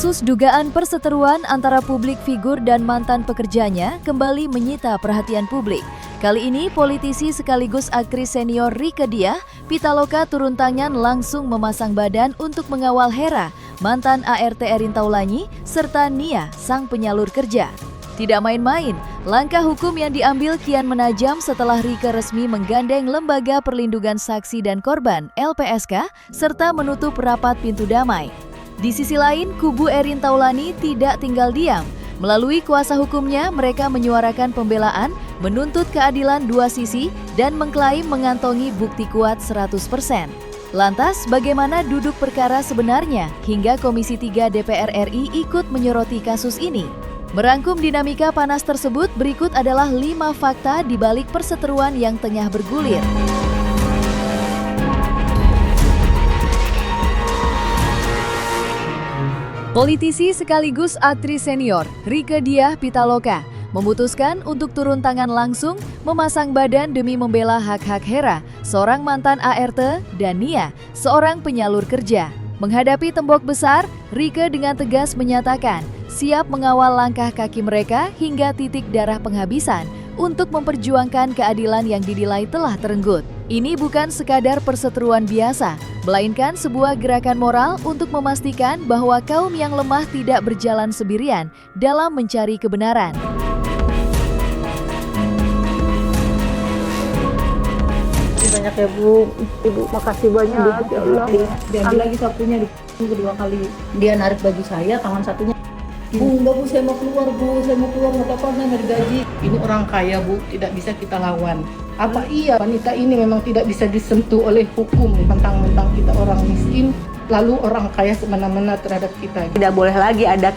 Kasus dugaan perseteruan antara publik figur dan mantan pekerjanya kembali menyita perhatian publik. Kali ini politisi sekaligus aktris senior Rieke Diah Pitaloka turun tangan langsung memasang badan untuk mengawal Hera, mantan ART Erin Taulany, serta Nia, sang penyalur kerja. Tidak main-main, langkah hukum yang diambil kian menajam setelah Rieke resmi menggandeng Lembaga Perlindungan Saksi dan Korban (LPSK) serta menutup rapat pintu damai. Di sisi lain, kubu Erin Taulany tidak tinggal diam. Melalui kuasa hukumnya, mereka menyuarakan pembelaan, menuntut keadilan dua sisi, dan mengklaim mengantongi bukti kuat 100%. Lantas, bagaimana duduk perkara sebenarnya hingga Komisi 3 DPR RI ikut menyoroti kasus ini? Merangkum dinamika panas tersebut, berikut adalah 5 fakta di balik perseteruan yang tengah bergulir. Politisi sekaligus aktris senior Rieke Diah Pitaloka memutuskan untuk turun tangan langsung memasang badan demi membela hak-hak Hera, seorang mantan ART, dan Nia, seorang penyalur kerja. Menghadapi tembok besar, Rieke dengan tegas menyatakan siap mengawal langkah kaki mereka hingga titik darah penghabisan untuk memperjuangkan keadilan yang dinilai telah terenggut. Ini bukan sekadar perseteruan biasa, melainkan sebuah gerakan moral untuk memastikan bahwa kaum yang lemah tidak berjalan sendirian dalam mencari kebenaran. Banyak ya Bu, Ibu makasih banyak ya Allah. Diambil lagi sapunya kedua kali. Dia narik baju saya, tangan satunya. Bu, enggak Bu, saya mau keluar Bu, saya mau keluar, nggak apa-apa, saya nggak digaji. Ini orang kaya Bu, tidak bisa kita lawan. Apa iya wanita ini memang tidak bisa disentuh oleh hukum, mentang-mentang kita orang miskin, lalu orang kaya semena-mena terhadap kita. Tidak boleh lagi ada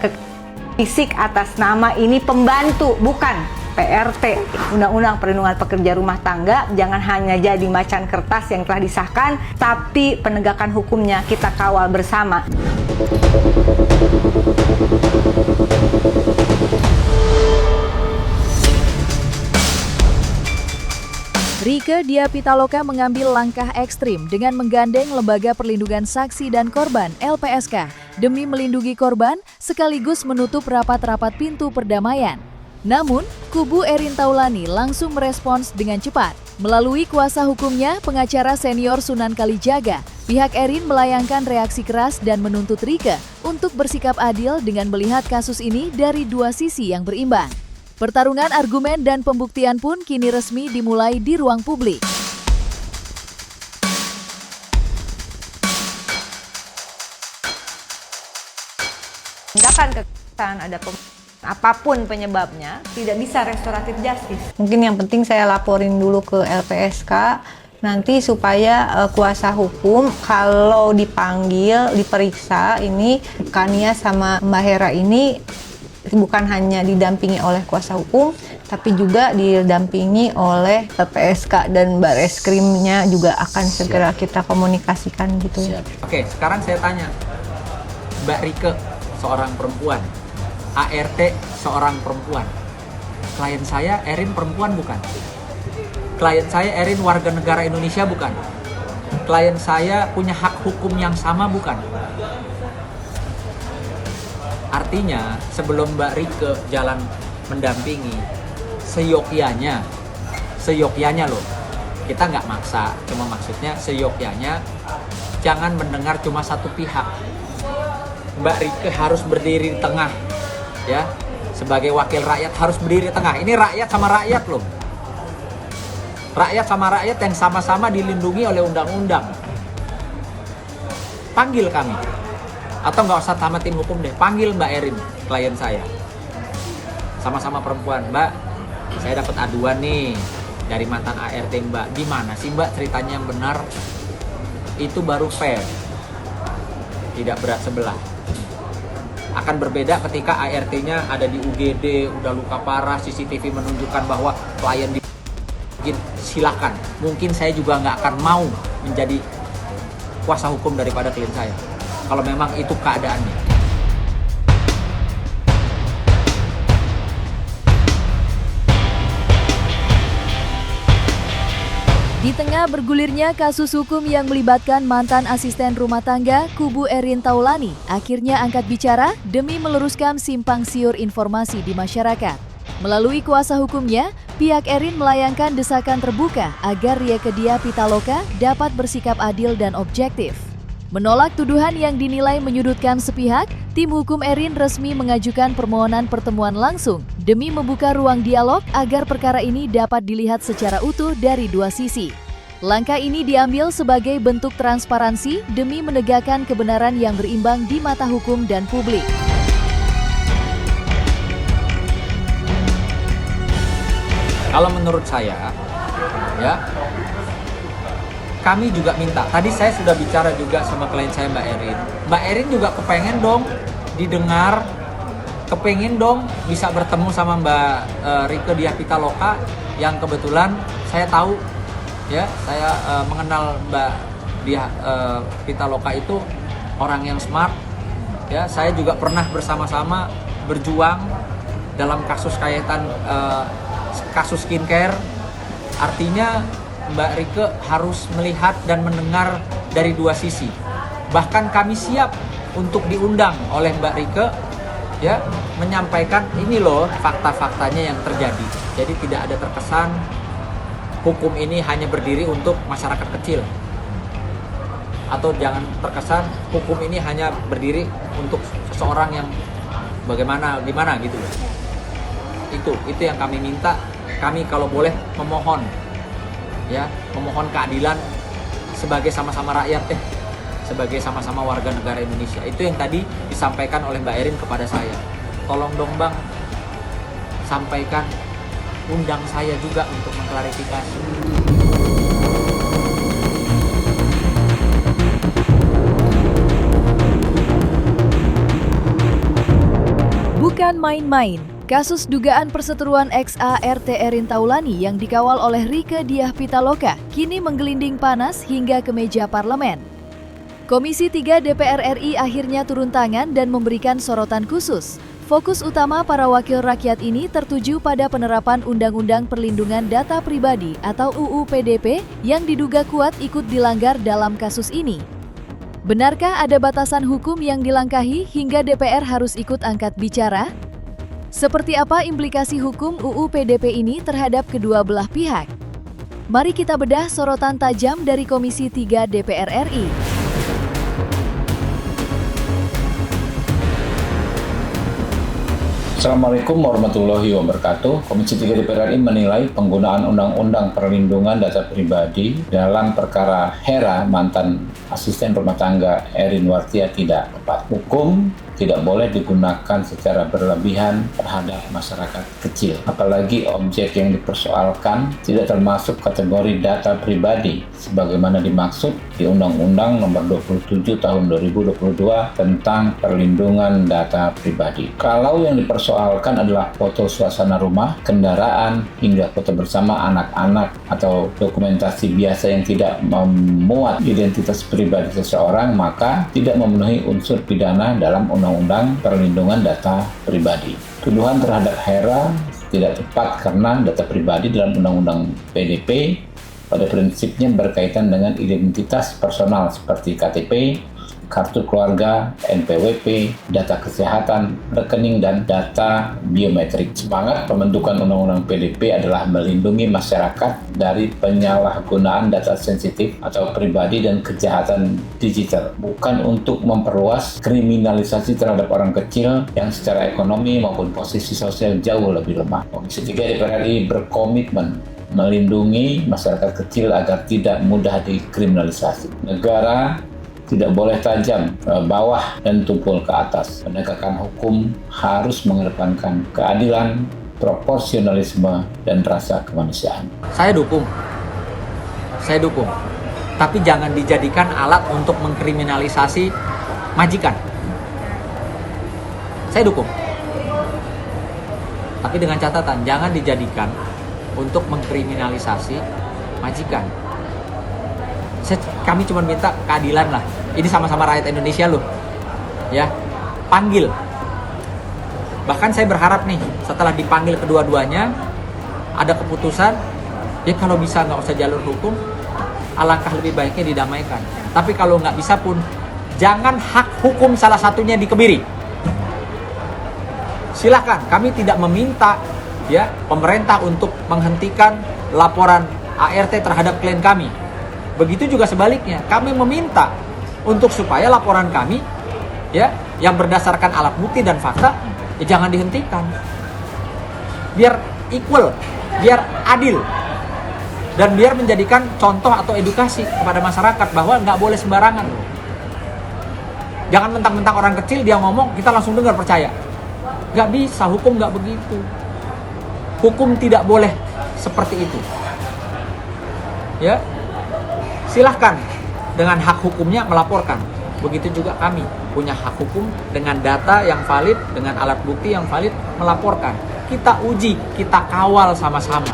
fisik atas nama ini pembantu, bukan PRT. Undang-Undang Perlindungan Pekerja Rumah Tangga jangan hanya jadi macan kertas yang telah disahkan, tapi penegakan hukumnya kita kawal bersama. Rieke Diah Pitaloka mengambil langkah ekstrim dengan menggandeng Lembaga Perlindungan Saksi dan Korban (LPSK) demi melindungi korban sekaligus menutup rapat-rapat pintu perdamaian. Namun, kubu Erin Taulany langsung merespons dengan cepat. Melalui kuasa hukumnya, pengacara senior Sunan Kalijaga, pihak Erin melayangkan reaksi keras dan menuntut Rieke untuk bersikap adil dengan melihat kasus ini dari dua sisi yang berimbang. Pertarungan argumen dan pembuktian pun kini resmi dimulai di ruang publik. Tindakan kekerasan ada apapun penyebabnya tidak bisa restoratif justice. Mungkin yang penting saya laporin dulu ke LPSK nanti supaya kuasa hukum kalau dipanggil diperiksa ini Kania sama Mbak Hera ini bukan hanya didampingi oleh kuasa hukum, tapi juga didampingi oleh LPSK dan Bareskrimnya juga akan segera kita komunikasikan gitu ya. Oke, sekarang saya tanya, Mbak Rieke seorang perempuan, ART seorang perempuan, klien saya Erin perempuan bukan? Klien saya Erin warga negara Indonesia bukan? Klien saya punya hak hukum yang sama bukan? Artinya sebelum Mbak Rieke jalan mendampingi, seyogyanya loh, kita nggak maksa, cuma maksudnya seyogyanya jangan mendengar cuma satu pihak. Mbak Rieke harus berdiri di tengah, ya, sebagai wakil rakyat harus berdiri di tengah. Ini rakyat sama rakyat loh, rakyat sama rakyat yang sama-sama dilindungi oleh undang-undang. Panggil kami. Atau nggak usah tamatin hukum deh, panggil Mbak Erin, klien saya. Sama-sama perempuan, Mbak, saya dapat aduan nih dari mantan ART Mbak. Gimana sih Mbak ceritanya yang benar? Itu baru fair, tidak berat sebelah. Akan berbeda ketika ART-nya ada di UGD, udah luka parah, CCTV menunjukkan bahwa klien silakan. Mungkin saya juga nggak akan mau menjadi kuasa hukum daripada klien saya. Kalau memang itu keadaannya. Di Di tengah bergulirnya kasus hukum yang melibatkan mantan asisten rumah tangga kubu Erin Taulani, akhirnya angkat bicara demi meluruskan simpang siur informasi di masyarakat. Melalui kuasa hukumnya, pihak Erin melayangkan desakan terbuka agar Rieke Diah Pitaloka dapat bersikap adil dan objektif. Menolak tuduhan yang dinilai menyudutkan sepihak, tim hukum Erin resmi mengajukan permohonan pertemuan langsung demi membuka ruang dialog agar perkara ini dapat dilihat secara utuh dari dua sisi. Langkah ini diambil sebagai bentuk transparansi demi menegakkan kebenaran yang berimbang di mata hukum dan publik. Kalau menurut saya, ya, kami juga minta. Tadi saya sudah bicara juga sama klien saya Mbak Erin. Mbak Erin juga kepengen dong didengar, kepengen dong bisa bertemu sama Mbak Rieke Diah Pitaloka yang kebetulan saya tahu, ya, saya mengenal Mbak Diah Pitaloka itu orang yang smart. Ya, saya juga pernah bersama-sama berjuang dalam kasus kaitan kasus skincare. Artinya Mbak Rieke harus melihat dan mendengar dari dua sisi. Bahkan kami siap untuk diundang oleh Mbak Rieke, ya, menyampaikan ini loh fakta-faktanya yang terjadi. Jadi tidak ada terkesan hukum ini hanya berdiri untuk masyarakat kecil. Atau jangan terkesan hukum ini hanya berdiri untuk seseorang yang gimana gitu. Itu yang kami minta. Kami kalau boleh memohon, ya, memohon keadilan sebagai sama-sama rakyat, sebagai sama-sama warga negara Indonesia. Itu yang tadi disampaikan oleh Mbak Erin kepada saya. Tolong dong Bang, sampaikan, undang saya juga untuk mengklarifikasi. Bukan main-main. Kasus dugaan perseteruan ex-ART Erin Taulani yang dikawal oleh Rieke Diah Pitaloka kini menggelinding panas hingga ke meja parlemen. Komisi 3 DPR RI akhirnya turun tangan dan memberikan sorotan khusus. Fokus utama para wakil rakyat ini tertuju pada penerapan Undang-Undang Perlindungan Data Pribadi atau UU PDP yang diduga kuat ikut dilanggar dalam kasus ini. Benarkah ada batasan hukum yang dilangkahi hingga DPR harus ikut angkat bicara? Seperti apa implikasi hukum UU PDP ini terhadap kedua belah pihak? Mari kita bedah sorotan tajam dari Komisi 3 DPR RI. Assalamualaikum warahmatullahi wabarakatuh. Komisi 3 DPR RI menilai penggunaan Undang-Undang Perlindungan Data Pribadi dalam perkara Hera, mantan asisten rumah tangga Erin Wartia, tidak tepat. Hukum tidak boleh digunakan secara berlebihan terhadap masyarakat kecil. Apalagi objek yang dipersoalkan tidak termasuk kategori data pribadi sebagaimana dimaksud di Undang-Undang Nomor 27 Tahun 2022 tentang Perlindungan Data Pribadi. Kalau yang dipersoalkan adalah foto suasana rumah, kendaraan, hingga foto bersama anak-anak atau dokumentasi biasa yang tidak memuat identitas pribadi seseorang, maka tidak memenuhi unsur pidana dalam Undang-Undang Perlindungan Data Pribadi. Tuduhan terhadap Hera tidak tepat karena data pribadi dalam Undang-Undang PDP pada prinsipnya berkaitan dengan identitas personal seperti KTP, kartu keluarga, NPWP, data kesehatan, rekening, dan data biometrik. Semangat pembentukan Undang-Undang PDP adalah melindungi masyarakat dari penyalahgunaan data sensitif atau pribadi dan kejahatan digital, bukan untuk memperluas kriminalisasi terhadap orang kecil yang secara ekonomi maupun posisi sosial jauh lebih lemah. Komisi 3 DPR RI berkomitmen melindungi masyarakat kecil agar tidak mudah dikriminalisasi. Negara tidak boleh tajam ke bawah dan tumpul ke atas. Penegakan hukum harus mengedepankan keadilan, proporsionalisme, dan rasa kemanusiaan. Saya dukung. Tapi jangan dijadikan alat untuk mengkriminalisasi majikan. Saya dukung. Tapi dengan catatan, jangan dijadikan untuk mengkriminalisasi majikan. Kami cuma minta keadilan lah. Ini sama-sama rakyat Indonesia loh. Ya, panggil. Bahkan saya berharap nih, setelah dipanggil kedua-duanya, ada keputusan Ya kalau bisa nggak usah jalur hukum, alangkah lebih baiknya didamaikan. Tapi kalau nggak bisa pun, jangan hak hukum salah satunya dikebiri. Silakan, kami tidak meminta ya pemerintah untuk menghentikan laporan ART terhadap klien kami. Begitu juga sebaliknya, kami meminta untuk supaya laporan kami ya yang berdasarkan alat bukti dan fakta ya jangan dihentikan. Biar equal, biar adil, dan biar menjadikan contoh atau edukasi kepada masyarakat bahwa nggak boleh sembarangan. Jangan mentang-mentang orang kecil dia ngomong kita langsung dengar percaya. Nggak bisa, hukum nggak begitu. Hukum tidak boleh seperti itu. Ya, silahkan dengan hak hukumnya melaporkan. Begitu juga kami punya hak hukum dengan data yang valid, dengan alat bukti yang valid melaporkan. Kita uji, kita kawal sama-sama.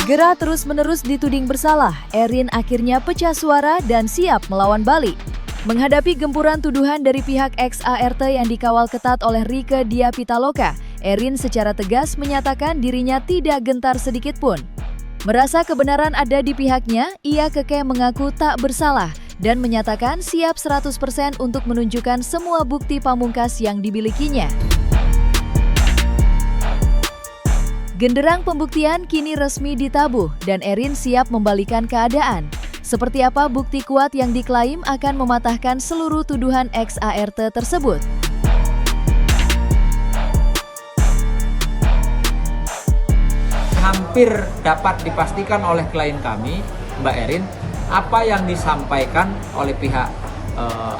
Gera terus-menerus dituding bersalah, Erin akhirnya pecah suara dan siap melawan balik. Menghadapi gempuran tuduhan dari pihak ex-ART yang dikawal ketat oleh Rieke Diah Pitaloka, Erin secara tegas menyatakan dirinya tidak gentar sedikit pun. Merasa kebenaran ada di pihaknya, ia kekeh mengaku tak bersalah dan menyatakan siap 100% untuk menunjukkan semua bukti pamungkas yang dimilikinya. Genderang pembuktian kini resmi ditabuh dan Erin siap membalikan keadaan. Seperti apa bukti kuat yang diklaim akan mematahkan seluruh tuduhan ex-ART tersebut? Hampir dapat dipastikan oleh klien kami, Mbak Erin, apa yang disampaikan oleh pihak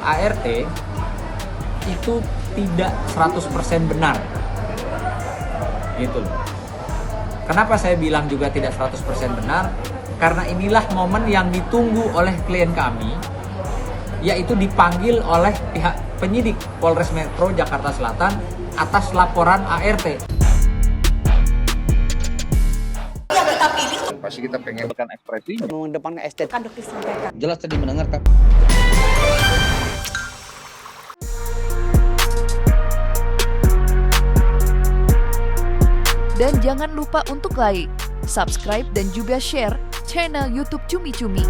ART itu tidak 100% benar. Gitu loh. Kenapa saya bilang juga tidak 100% benar? Karena inilah momen yang ditunggu oleh klien kami, yaitu dipanggil oleh pihak penyidik Polres Metro Jakarta Selatan atas laporan ART. Pasti kita pengen berikan ekspresi mengedepankan estetika. Jelas tadi mendengarkan. Dan jangan lupa untuk like, subscribe dan juga share channel YouTube Cumi Cumi.